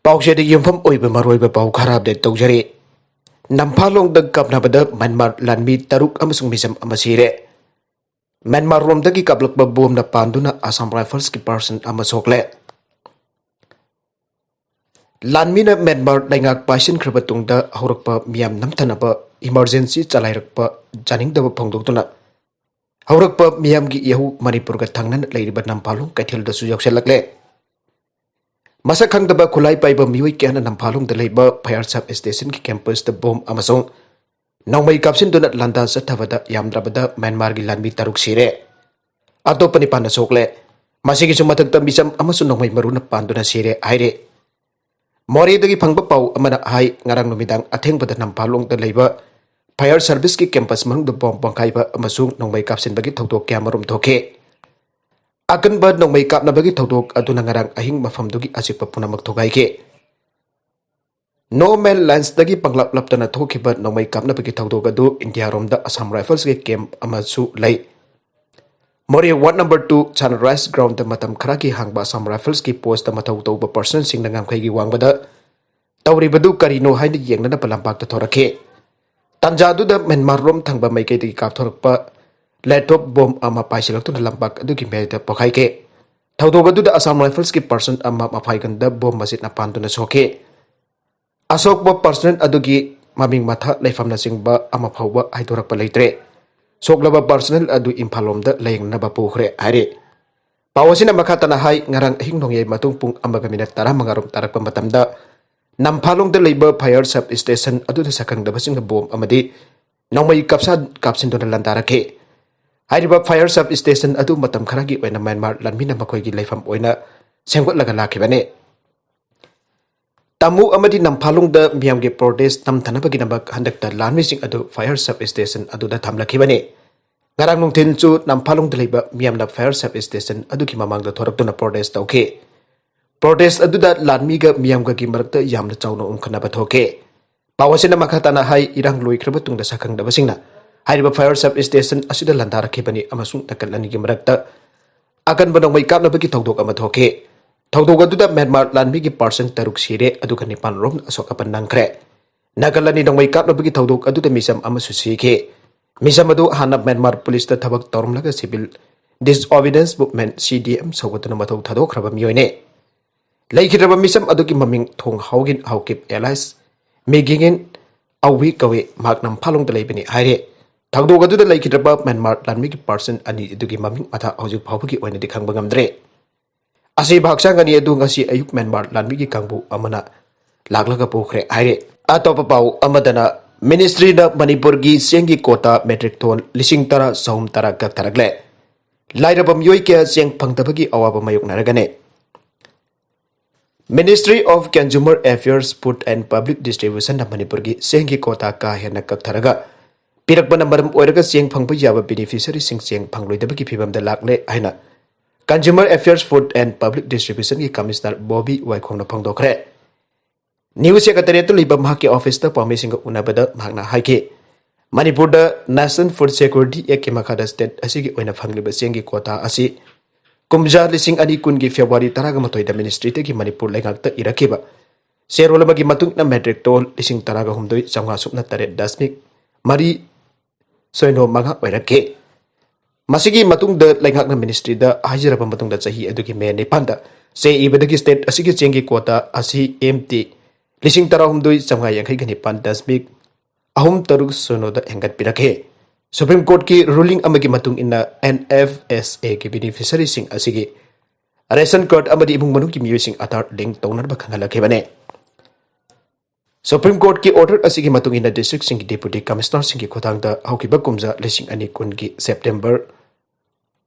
Pausede yumfam oiba maroiba pau kharab de tawjare. Namfalongda kapnabada Myanmar Lanmi taruk amasung Micham amasire. Myanmar romdagi kaplkpa bomna panduna Assam Rifles ki person ama sokle. Lanmina Myanmar daingak paisinkhre batungda haurakpa miyam namthanaba emergency chalairakpa janingdaba phongdoktuna. Haurakpa miyamgi yahu Manipur ga thangnan leiriba Namfalong kaithildasu yaukselakle. Masa khangdaba khulai paiba mioi kyana Namfalongda leiba fire sub station ki campus da bomb amasong nongmai kapsin duna landa sathavada yamdrabada Myanmar gi Lanmi taruk sire. Atopani pana sokle. Masigi sumathakta Micham amasu nongmai maruna panduna sire aire. Mori dagi phangba pau amana hai ngarang numidang athengbada Namfalongda leiba fire service ki campus manungda bomb bangkaiba amasung nongmai kapsin bagi thokdok kyamarum thoke. Akan ba nongmai kapnabagi thokdok aduna ngarang ahing mafamdugi asikpa punamak thogai ke. No man lands dagi panglap laptana thokiba nongmai kapnabagi thokdok adu India romda Assam Rifles ke camp amasu lay. Mori ward number 2 Sunrise ground da matam kharaki hangba Assam Rifles ki post da mathau tawba person sing na ngamkhai gi wangbada tawribadu karino haina yengnana palampak ta thorake. Tanjadu da Myanmar rom thangba maikei dagi kap thorakpa laptop bomb ama paisilaktu na lampak adu ki meda pokai ke. Thawdog adu da Assam Rifles ki person ama maphaiganda bomb masit na pandu na soke. Asok ba person adu ki maming matha leifam na singba ama phawba haidorak pa leitre. Soklaba personal adu Namfalongda layang na bapukre hari. Pawasina makata na hai ngarang hingnong yay matung pung amaga minat tara mangarum tarak pamatamda Namfalongda leiba fire sub station adu da sakang da basing bomb amadi nongmay kapsin do na lantarake. Hariba fire sub station adu matam kharagi oina Myanmar Lanmi na makoi gi leifam oina senggot laga lakibane. Tamu amadi Namfalongda miyam ge protest namthanabagi nabak handakta Lanmi sing adu fire sub station adu da thamlakibane. Ngarang nungthin chu Namfalongda leiba miyam na fire sub station adu ki mamangda thoraktuna protest tawke. Protest adu da Lanmi ga miyam ga gi marakta yamna chawna umkhanaba thoke. Pawasina makhatana hai irang loikraba tungda sakang da basingna Hariba fire sub station asida landara kibani amasung takalani gi marakta akan banong may kapnabagi thawdok ama thoke. Thawdok adu da Myanmar Lanmi gi person taruk sire adu kan nipan rom asok apan nangkhre. Nakalani nong may kapnabagi thawdok adu da Micham amasu sike. Micham adu hanap Myanmar police da thabak tormlaga civil disobedience movement CDM sawatuna mathaw thadokraba miyoine. Laikhiraba Micham adu ki maming thong haugin haukip allies megingin awi kawe mak Namfalongda leibani haire. Thawdok adu da laikhiraba Myanmar Lanmi ki person ani adu ki maming matha hojik phawbagi oina di khangba ngamdre. Asi bhaksang ani adu ngasi ayuk Myanmar Lanmi ki kangbu amana laglaga pukre haire. Atopa pau amadana Ministry da Manipur gi sengi kota metric ton lising tara sahum tara gak taragle. Lairaba mioi kya seng phangtabagi awaba mayoknaragani. Ministry of Consumer Affairs, Food and Public Distribution da Manipur gi sengi kota ka hena kak taraga. Pirakba na maram oiraga seng phangba yaba beneficiary sing seng phangloidabagi phibamda lakle haina. Consumer Affairs, Food and Public Distribution ki Commissioner Bobby Waikhongna phangdokhre. News Secretariat liba mahaki office ta pamising unabada mahna haike. Manipur da National Food Security Act makada state asigi oina phangliba sengi kota asi kumja lising ani kungi February taraga matoi da ministry te ki Manipur lengakta irakiba. Serolabagi matung na metric ton lising taraga humdoi sangha supna tare dasmik mari soino maga oirake. Masigi matung da lengak na ministry da hajiraba matung da chahi aduki me nepanda se ibadagi state asigi chengi kota asi MT lising tara humdoi sangha yangai gani pan dasmik ahum taruk sono da hengat pirake. Supreme Court ki ruling amagi matung inna NFSA ki beneficiary sing asigi ration card amadi ibung manung ki mioi sing atar link tawnar ba khangalake bane. Supreme Court ki order asigi matung inna district sing deputy commissioner sing ki khotang da haukiba kumja lising ani kun ki September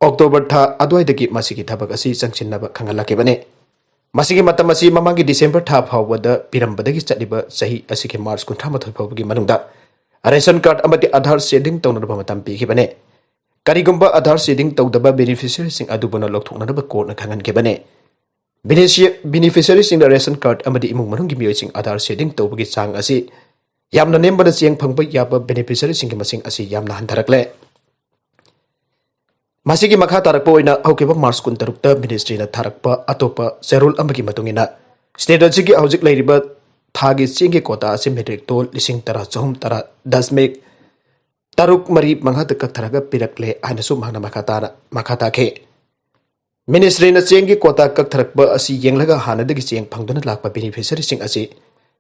October tha adwai dagi masigi thabak asi changchinna ba khangalake bane. Masigi matam asi mamangi December tha phawada pirambadagi chaliba sahi asigi March kuntha mathoi phawgi manungda ration card amati Aadhaar shading tawnarba matam pikibane. Karigumba Aadhaar shading tawdaba beneficiary sing adubana lokthoknarba court na khangankibane. Beneficiary sing ration card amati imung manunggi mioi sing Aadhaar shading tawbagi chang asi yamna nembada cheng phangba yaba beneficiary sing masing asi yamna handarakle. Masigi makha tarakpa oina haukiba March 16 ta ministry na tharakpa atopa serul amagi matungina state की हौजिक लेरिबा थागी Cheng की कोटा से metric toll लिसिंग तरा चहुम तरा 10 तरुक मरी मंगा कथरग पिरकले आइनसु मांगना मखाता के ministry न चेंग की कोटा कथरक असी येंगलगा हानदगी चेंग फंगदुना लाकपा बेनिफिशियरी सिंग असी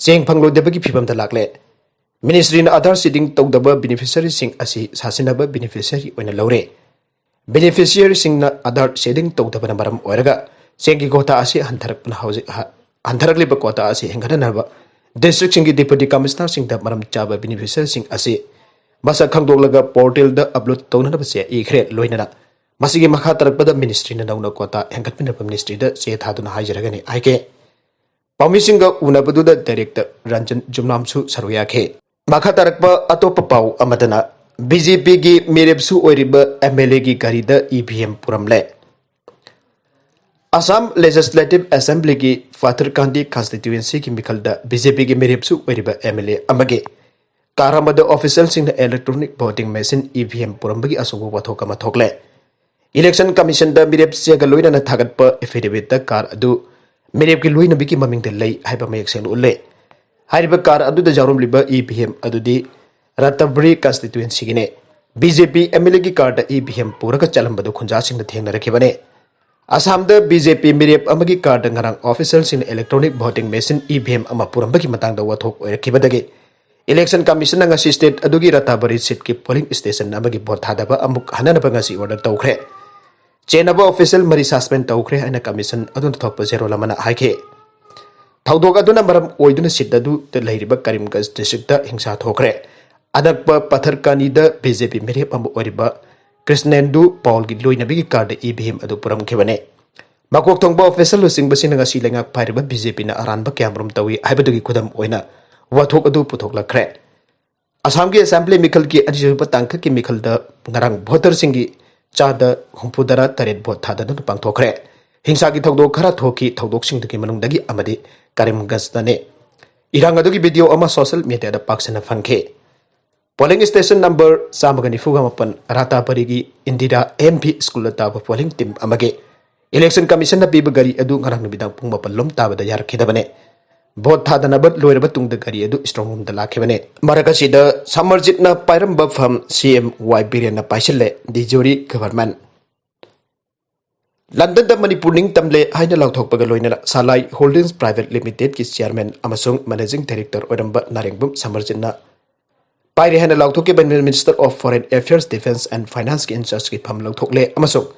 चेंग फंगलोदबगी फिबमदा लाकले मिनिस्ट्री न आधार सीडिंग तौदब बेनिफिशियरी सिंग असी सासिनब बेनिफिशियरी ओइना लौरे बेनिफिशियरी सिंग न आधार सीडिंग तौदबना मरम ओइरगा चेंग की कोटा असी हंथरकपना हौजिक हंथरकलिब कोटा असी हेंगननब डिस्ट्रिक्ट सिंग की डिप्यूटी कमिश्नर सिंग द मरम चाबा बेनिफिशियरी सिंग असी मसा खंगदोलगा पोर्टल द अपलोड तौननब से इखरे लोइनना मसिगी मखा तरकपद मिनिस्ट्री न नौना कोटा हेंगतमिनब मिनिस्ट्री द से थादुना हाइजरगनी आइके पाउमिसिंग उनबदुद डायरेक्टर रंजन जुमनामसु सरुयाखे मखा तरकप अतोप पाउ अमदना बीजेपी की मेरेबसु ओइरिब एमएलए की गारी दा EVM पुरमले असम लेजिस्लेटिव असेंबली की फातरकांडी कॉन्स्टिट्यूएंसी की मिखल दा बीजेपी की मेरेबसु ओइरिब एमएलए अमगे कारामद ऑफिशियल सिंह इलेक्ट्रॉनिक वोटिंग मशीन EVM पुरमबगी असुगु वथोक मथोकले इलेक्शन कमीशन द मिरेब सेग लोइना थागतप एफिडेविट द कार अदु मिरेब की लोइना बिकी ममिंग दे लई हाइबा मयक सेन उल्ले हाइबा कार अदु द जारुम लिबा EVM अदुदी रतबरी कॉन्स्टिट्यूएंसी गिने बीजेपी एमएलए की कार द EVM पुरक चलंबदु खुंजा सिंह थेंगना रखिबने असम द बीजेपी मिरेब अमगी कार द ngarang ऑफिशियल सिंह इलेक्ट्रॉनिक वोटिंग मशीन EVM अमा पुरमबगी मतंग द वथोक ओइरखिबदगे इलेक्शन कमीशन ngasi स्टेट अदुगी रताबरी सीट की पोलिंग स्टेशन अमगी भोट थादबा अमुक हननबा ngasi ऑर्डर तौखरे चेनब ऑफिशियल मरी सस्पेंड तौखरे हना कमीशन अदुन थोकप जेरो लमना हाइके थौदोक अदुना मरम ओइदुना सीट अदु त लैरिबा करीमगंज डिस्ट्रिक्ट द हिंसा थोखरे अदकप पत्थरकानी the BJP मेरेब Amu ओइरिबा Krishnendu Paul की लोइनबी की कार्ड EVM अदु पुरमखेबने मकोक थोंबा ऑफिशियल लुसिंग बसिन ngasi लेंगा फाइरिबा बीजेपी ना अरानबा क्यामरुम तवी हाइबदुगी खुदम ओइना वथोक अदु पुथोकलखरे असम की असेंबली मिखल की अनिजुब तांख की मिखल द ngarang voter सिंगी चाद हुंफुदरा तरेत भोट थादन पांथोखरे हिंसा की थौदोक खरा थोकी थौदोक सिंग की मनुंगदगी अमदि करीमगंजदने इरांग अदुगी वीडियो अमा सोशल मीडिया द पाक्सना फंखे पोलिंग स्टेशन नंबर 194 रातापरीगी इंदिरा MP स्कूल ताब पोलिंग टीम अमगे इलेक्शन कमीशन न पीब गरी अदु ngarang nubidag pung 8 ताबद यारखिदबने भोट थादनब लोइरब तुंग द गरी अदु स्ट्रांग रूम द लाखिबने मरकसिद समरजित न पायरमब फम CM Y.Biren न पाइसिले दिजोरी गवर्नमेंट लंदन द मणिपुर निंग तमले हाइना लाउथोकपग लोइना सालाई होल्डिंग्स प्राइवेट लिमिटेड की चेयरमैन अमसुंग मैनेजिंग डायरेक्टर ओरंब नारेंगबुम समरजित न पाइरे हना लाउथोके minister of foreign affairs defence and finance की इंचार्ज की फम लाउथोकले अमसुंग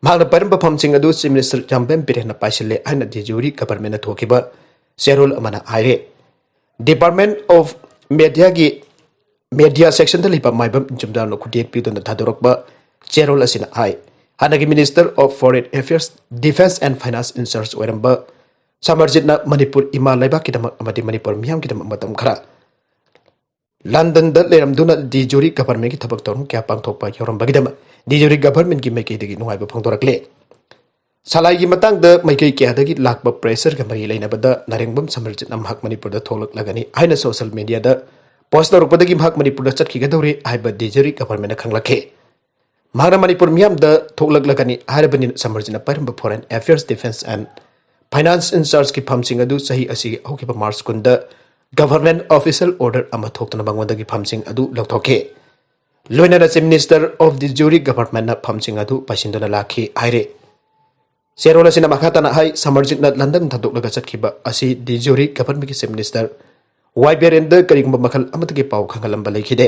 मांगना पायरमब फम सिंग अदु चीफ मिनिस्टर Y.Biren न पाइसिले हाइना दिजोरी गवर्नमेंट न थोकिबा शेरोल अमना हाइरे डिपार्टमेंट ऑफ मीडिया सेक्शन द लिपा माइबम जुमदा नो खुदियक पिदन थादोरकबा शेरोल असिना हाइ हानगी minister of foreign affairs defence and finance in charge ओरंबा समरजित न मणिपुर इमा लाइबा किदम अमदि मणिपुर मियाम किदम मतम खरा लंदन द लेरमदुना दिजोरी गवर्नमेंट की थबक तोरम क्या पांगथोकपा योरमबगिदम दिजोरी गवर्नमेंट की मेकेदगी नुवाइबा फंगदोरकले सालाई की मतंग द मैकई क्यादगी लाकबा प्रेशर का मरी लेनबद नरेंगबम समरजित नमहक मणिपुर द थोलकलगनी हाइना सोशल मीडिया द पोस्ट तौरपदगी महक मणिपुर द चटखिगदौरे हाइबा दिजोरी गवर्नमेंट खंगलखे महना मणिपुर मियाम द थोलकलगनी हाइबनि समरजित पायरम foreign affairs defence and finance in charge की फमसिंग अदु सही असि हौकिबा मार्च कुंद गवर्नमेंट ऑफिशियल ऑर्डर अमा थोक्तना बंगवंदगी फमसिंग अदु लौथोके लोइना चीफ मिनिस्टर ऑफ दिजोरी गवर्नमेंट न फमसिंग अदु पासिंदना लाखी हाइरे शेरोल असिना मखातना हाई समरजित न लंदन थदोकलगा चटखिबा असि दिजोरी गवर्नमेंट की चीफ मिनिस्टर Y.Biren द करिंगबा मखल अमतगे पाउ खंगलंबा लेखिदे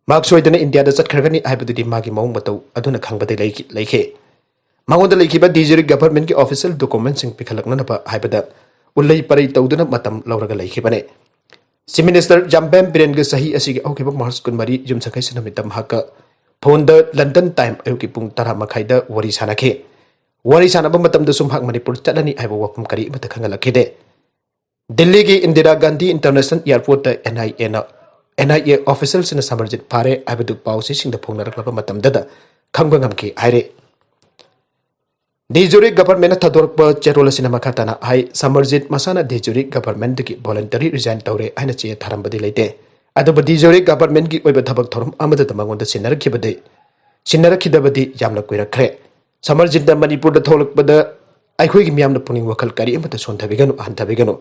मार्क सोइदना इंडिया द चटखरगनी हाइबदुदि मागी मौंग मतौ अदुना खंगबदे लेखे मांगोंद लेखिबा दिजोरी गवर्नमेंट की ऑफिशियल डॉक्यूमेंट सिंग पिखलकनबा हाइबदा उल्लै परई तौदुना मतम लौरगा लेखिबने चीफ मिनिस्टर Y.Biren ग सही असिगे औकिबा मार्च 13 जुमसखै सनमितम हक फोन द लंदन टाइम अयुकी पुंग 10 मखाइदा वरी सानखे वरी सानब मतम द सुमहक मणिपुर चलनी हाइबा वफम करी मत खंगलखिदे दिल्ली की Indira Gandhi international airport NIA official सिन समरजित फारे हाइबदु पाउसी सिंग फोंगनरकलब मतम दद खंगबा ngamki हाइरे दिजोरी गवर्नमेंट थदोरप चेरोल सिन मखातना हाइ समरजित मसाना दिजोरी गवर्नमेंट की वॉलंटरी रिजाइन तौरे हाइना चे थारंबदि लेते अदुब दिजोरी गवर्नमेंट की ओइबा थबक थोरम अमदद मंगोंद सिनरखिबदि यामना कुइरखरे समरजित मणिपुर थोलकपद ꯑꯩꯈꯣꯏꯒꯤ ꯃꯤꯌꯥꯝꯅ ꯄꯨꯛꯅꯤꯡ ꯋꯥꯈꯜ ꯀꯔꯤ ꯑꯃꯠꯇ ꯁꯣꯟꯊꯕꯤꯒꯅꯨ ꯍꯟꯊꯕꯤꯒꯅꯨ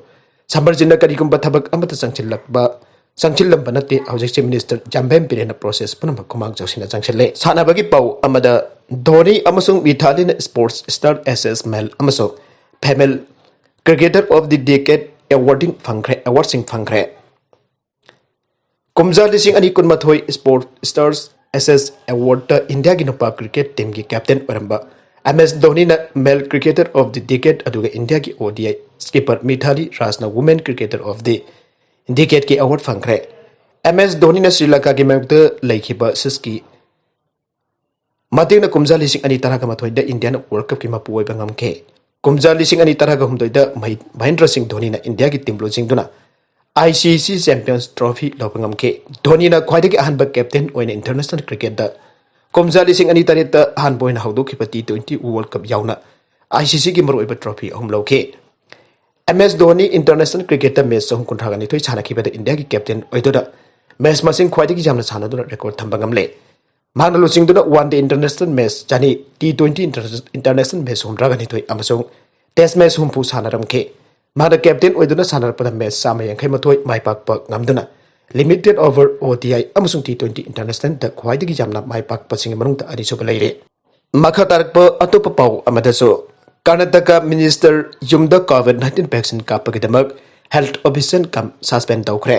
ꯁꯃꯔꯖꯤꯠꯅ ꯀꯔꯤꯒꯨꯝꯕ ꯊꯕꯛ ꯑꯃꯠꯇ ꯆꯪꯁꯤꯜꯂꯝꯕ ꯅꯠꯇꯦ ꯍꯧꯖꯤꯛꯁꯦ ꯃꯤꯅꯤꯁꯇꯔ Y.Biren ꯄ꯭ꯔꯣꯁꯦꯁ ꯄꯨꯝꯅꯃꯛ ꯈꯨꯃꯥꯡ ꯆꯥꯎꯁꯤꯟꯅ ꯆꯪꯁꯤꯜꯂꯦ ꯁꯥꯟꯅꯕꯒꯤ ꯄꯥꯎ ꯑꯃꯗ ꯙꯣꯅꯤ ꯑꯃꯁꯨꯡ ꯃꯤꯊꯥꯂꯤꯅ ꯁ꯭ꯄꯣꯔꯠꯁ ꯁ꯭ꯇꯥꯔ ꯑꯦꯁꯦꯁ ꯃꯦꯜ ꯑꯃꯁꯨꯡ ꯐꯦꯃꯦꯜ ꯀ꯭रिꯀꯦꯇꯔ ꯑꯣꯐ ꯗꯤ ꯗꯦꯀꯦꯗ ꯑꯦꯋꯥꯔꯗꯁꯤꯡ ꯐꯪꯈ꯭ꯔꯦ ꯀꯨꯝꯖꯥ 2012 ꯁ꯭ꯄꯣꯔꯠꯁ ꯁ꯭ꯇꯥꯔꯁ ꯑꯦꯁꯦꯁ ꯑꯦꯋꯥꯔꯗꯇ ꯏꯟꯗꯤꯌꯥꯒꯤ ꯅꯨꯄꯥ ꯀ꯭ꯔꯤꯀꯦꯠ ꯇꯤꯝꯒꯤ ꯀꯦꯞꯇꯦꯟ ꯑꯣꯏꯔꯝꯕ MS Dhonina Male Cricketer of the Decade aduga India ki ODI skipper Mithali Rajna Women Cricketer of the Decade ki award fangkhre MS Dhonina Sri Lanka ki mayokta laikhiba siski matingna kumja 2013 da Indian World Cup ki mapu oiba ngamkhe kumja 2013 da Mahendra Singh Dhonina India ki team losing duna ICC Champions Trophy lawpa ngamkhe Dhonina khwaidagi ahanba captain oina international cricket da kumja 2013 da han boina hawdokhiba T20 World Cup yauna ICC ki maroiba trophy ahum lawkhe MS Dhoni international cricket match 139 sanakhiba da India ki captain oidura match masing khwaidagi jamna sanaduna record thamba ngamle mana losing duna one day international match jani T20 international match 139 amasung test match humpu sanaramkhe mana captain oiduna sanarpada match sama yankhai maipakpa ngamduna limited over ODI amasung T20 international da khwaidagi jamna maipakpa singi manungta arisuba leire makha tarakpa atopa pau amadaso Karnataka Minister Yumda COVID-19 vaccine kappagidmk Health Official Suspend Toukhre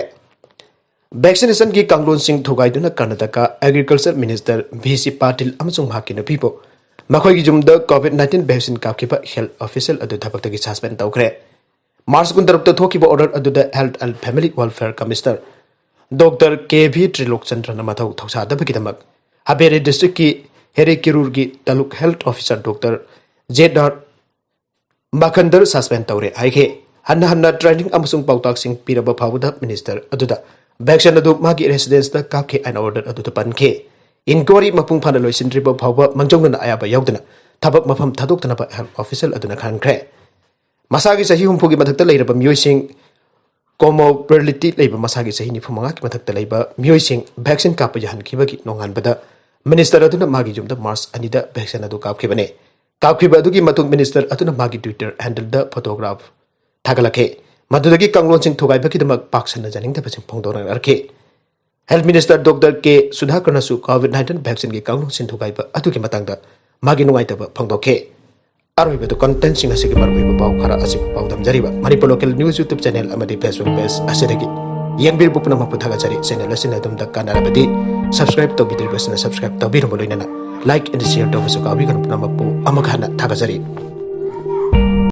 vaccination ki kanglon sing thugaiduna Karnataka Agriculture Minister VC Patil amasung hakina people makhoi gi Yumda COVID-19 vaccine kapkiba Health Official adu thabaktagi suspend Toukhre March 16 thokiba order adu da Health and Family Welfare Commissioner Dr. KV Trilokchandra Namathau Thausadabagidmak Habere District ki Here Kirurgi Taluk Health Officer Dr. J. Makandar suspend Taure Haike Hanna training amasung pautak sing piraba phawda minister aduda vaccine adu magi residence da kapke an order adu panke inquiry mapung phana loisindriba phawba mangjongna ayaba yaudana thabak mafam thadokna ba health official aduna khankre masagi sahi humpugi mathakta leiraba mioi sing comorbidity leiba masagi sahi ni phumanga ki mathakta leiba mioi sing vaccine kappa jahan khibagi nongan bada minister aduna magi jumda March anida vaccine adu kapkhibane kapkhiba adugi matung minister aduna magi Twitter handle da photograph thagalake madudagi kanglon sing thugai bakidama paksana janing da paching phongdora arke health minister Dr. K Sudhakarna su COVID-19 vaccine gi kanglon sing thugai ba adugi matangda magi nungai taba phongdoke aroi betu content sing asigi maroi ba pau khara asig pau dam jariba Manipur local news YouTube channel amadi Facebook page asidagi yangbir bupna maputhaga jari channel asina dum da kanarabadi subscribe to bidri basna subscribe to biru loinana like and share to basu kabi kan puna mapu amakhana thaga jari